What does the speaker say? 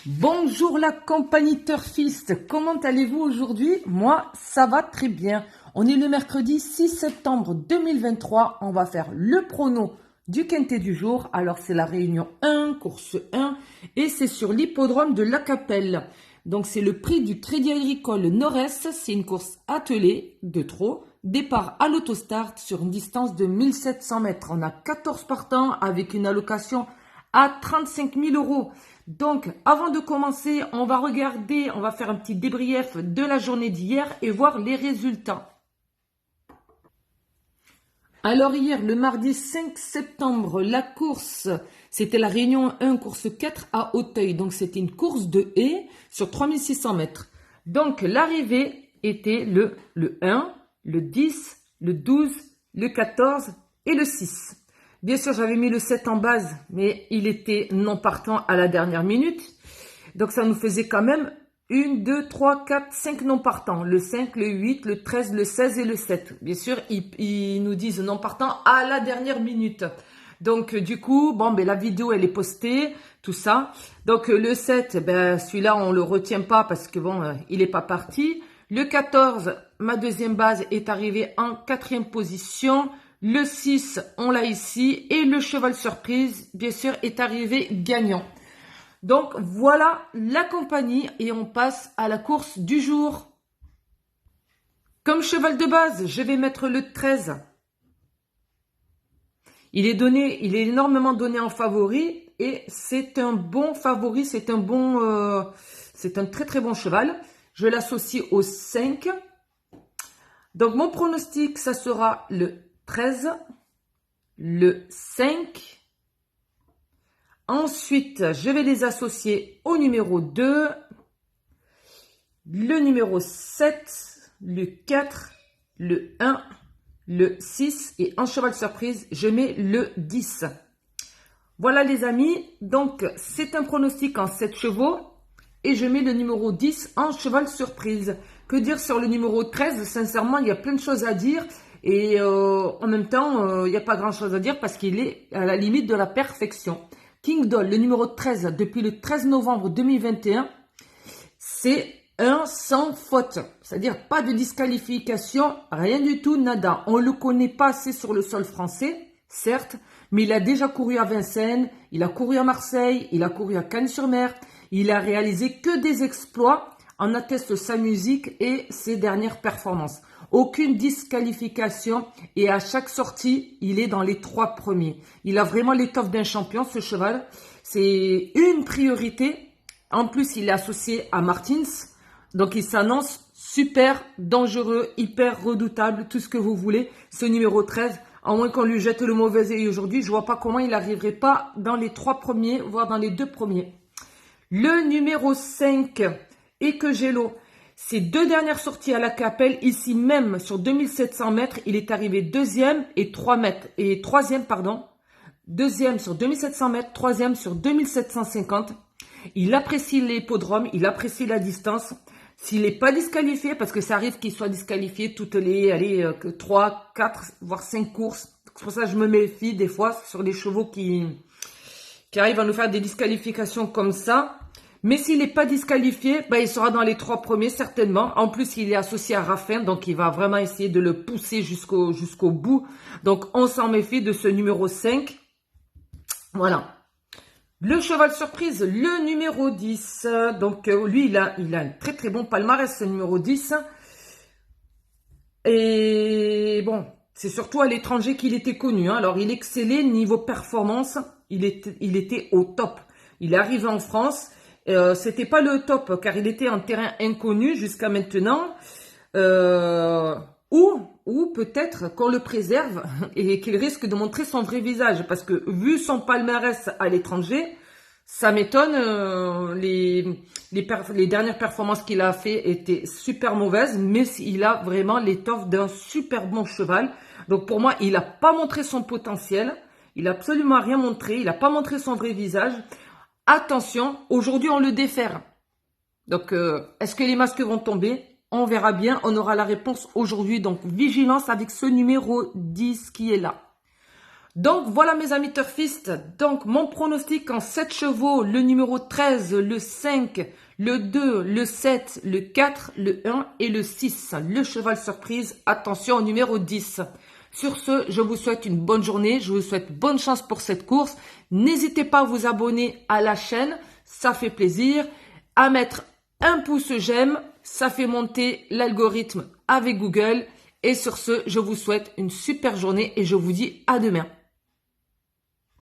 Bonjour la compagnie turfiste, comment allez-vous aujourd'hui? Moi, ça va très bien. On est le mercredi 6 septembre 2023, on va faire le prono du quintet du jour. Alors c'est la réunion 1, course 1, et c'est sur l'hippodrome de La Capelle. Donc c'est le prix du Crédit Agricole Nord-Est, c'est une course attelée de trot. Départ à l'autostart sur une distance de 1700 mètres. On a 14 partants avec une allocation à 35 000 euros. Donc, avant de commencer, on va faire un petit débrief de la journée d'hier et voir les résultats. Alors hier, le mardi 5 septembre, la course, c'était la réunion 1, course 4 à Auteuil. Donc, c'était une course de haies sur 3600 mètres. Donc, l'arrivée était le 1, le 10, le 12, le 14 et le 6. Bien sûr, j'avais mis le 7 en base, mais il était non partant à la dernière minute. Donc, ça nous faisait quand même 1, 2, 3, 4, 5 non partants. Le 5, le 8, le 13, le 16 et le 7. Bien sûr, ils nous disent non partant à la dernière minute. Donc, du coup, la vidéo, elle est postée, tout ça. Donc, le 7, celui-là, on le retient pas parce que il est pas parti. Le 14, ma deuxième base, est arrivé en 4e position. Le 6, on l'a ici. Et le cheval surprise, bien sûr, est arrivé gagnant. Donc, voilà la compagnie et on passe à la course du jour. Comme cheval de base, je vais mettre le 13. Il est énormément donné en favori et c'est un bon favori, c'est un très très bon cheval. Je l'associe au 5. Donc, mon pronostic, ça sera le 13, le 5. Ensuite, je vais les associer au numéro 2, le numéro 7, le 4, le 1, le 6 et en cheval surprise, je mets le 10. Voilà les amis, donc c'est un pronostic en 7 chevaux et je mets le numéro 10 en cheval surprise. Que dire sur le numéro 13? Sincèrement, il y a plein de choses à dire. Et en même temps, il n'y a pas grand chose à dire parce qu'il est à la limite de la perfection. King Doll, le numéro 13, depuis le 13 novembre 2021, c'est un sans faute. C'est-à-dire pas de disqualification, rien du tout, nada. On ne le connaît pas assez sur le sol français, certes, mais il a déjà couru à Vincennes, il a couru à Marseille, il a couru à Cannes-sur-Mer. Il a réalisé que des exploits, en atteste sa musique et ses dernières performances. Aucune disqualification et à chaque sortie, il est dans les 3 premiers. Il a vraiment l'étoffe d'un champion, ce cheval. C'est une priorité. En plus, il est associé à Martins. Donc, il s'annonce super dangereux, hyper redoutable, tout ce que vous voulez. Ce numéro 13, à moins qu'on lui jette le mauvais œil aujourd'hui, je vois pas comment il n'arriverait pas dans les 3 premiers, voire dans les 2 premiers. Le numéro 5, Ekegelo. Ses 2 dernières sorties à la Capelle, ici même sur 2700 mètres, il est arrivé 2e et 3e, pardon. 2e sur 2700 mètres, 3e sur 2750. Il apprécie l'hippodrome, il apprécie la distance. S'il n'est pas disqualifié, parce que ça arrive qu'il soit disqualifié toutes les 3, 4, voire 5 courses. C'est pour ça que je me méfie des fois sur les chevaux qui arrivent à nous faire des disqualifications comme ça. Mais s'il n'est pas disqualifié, il sera dans les 3 premiers certainement. En plus, il est associé à Raffin, donc il va vraiment essayer de le pousser jusqu'au bout. Donc, on s'en méfie de ce numéro 5. Voilà. Le cheval surprise, le numéro 10. Donc, lui, il a un très très bon palmarès, ce numéro 10. Et bon, c'est surtout à l'étranger qu'il était connu. Alors, il excellait niveau performance. Il était au top. Il est arrivé en France. C'était pas le top car il était en terrain inconnu jusqu'à maintenant. Ou peut-être qu'on le préserve et qu'il risque de montrer son vrai visage. Parce que vu son palmarès à l'étranger, ça m'étonne. Les dernières performances qu'il a fait étaient super mauvaises. Mais il a vraiment l'étoffe d'un super bon cheval. Donc pour moi, il n'a pas montré son potentiel. Il n'a absolument rien montré. Il n'a pas montré son vrai visage. Attention, aujourd'hui on le défère. Donc, est-ce que les masques vont tomber? On verra bien, on aura la réponse aujourd'hui. Donc, vigilance avec ce numéro 10 qui est là. Donc voilà mes amis turfistes, donc mon pronostic en 7 chevaux, le numéro 13, le 5, le 2, le 7, le 4, le 1 et le 6. Le cheval surprise, attention au numéro 10. Sur ce, je vous souhaite une bonne journée, je vous souhaite bonne chance pour cette course. N'hésitez pas à vous abonner à la chaîne, ça fait plaisir. À mettre un pouce j'aime, ça fait monter l'algorithme avec Google. Et sur ce, je vous souhaite une super journée et je vous dis à demain.